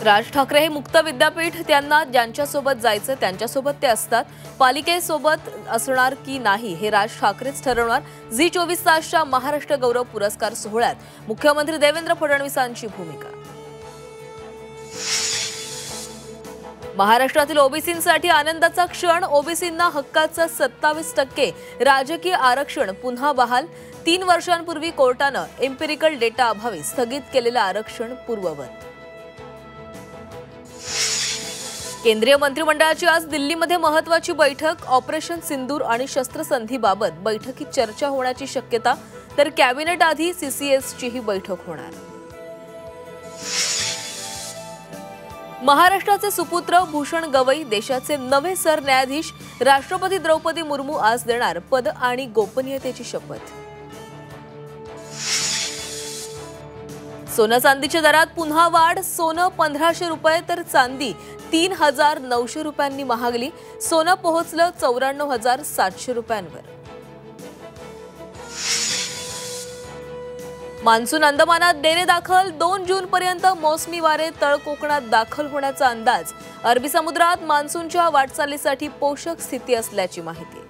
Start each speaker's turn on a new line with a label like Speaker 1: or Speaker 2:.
Speaker 1: राज ठाकरे हे मुक्त विद्यापीठ, त्यांना ज्यांच्यासोबत जायचं त्यांच्यासोबत ते असतात. पालिकेसोबत असणार की नाही हे राज ठाकरेच ठरवणार. झी 24 तासच्या महाराष्ट्र गौरव पुरस्कार सोहळ्यात मुख्यमंत्री देवेंद्र फडणवीसांची भूमिका. महाराष्ट्रातील ओबीसींसाठी आनंदाचा क्षण. ओबीसींना हक्काचं 27% राजकीय आरक्षण पुन्हा बहाल. 3 वर्षांपूर्वी कोर्टानं एम्पिरिकल डेटा अभावी स्थगित केलेलं आरक्षण पूर्ववत. केंद्रीय मंत्रिमंडळाची आज दिल्लीमध्ये महत्त्वाची बैठक. ऑपरेशन सिंदूर आणि शस्त्रसंधीबाबत बैठकीत चर्चा होण्याची शक्यता. तर कॅबिनेट आधी सीसीएसची ही बैठक होणार. महाराष्ट्राचे सुपुत्र भूषण गवई देशाचे नवे सरन्यायाधीश. राष्ट्रपती द्रौपदी मुर्मू आज देणार पद आणि गोपनीयतेची शपथ. सोनं चांदीच्या दरात पुन्हा वाढ. सोनं 1500 रुपये तर चांदी 3900 रुपयांनी महागली. सोनं पोहोचलं 94,700 रुपयांवर. मान्सून अंदमानात डेरे दाखल. 2 जूनपर्यंत मोसमी वारे तळ कोकणात दाखल होण्याचा अंदाज. अरबी समुद्रात मान्सूनच्या वाटचालीसाठी पोषक स्थिती असल्याची माहिती.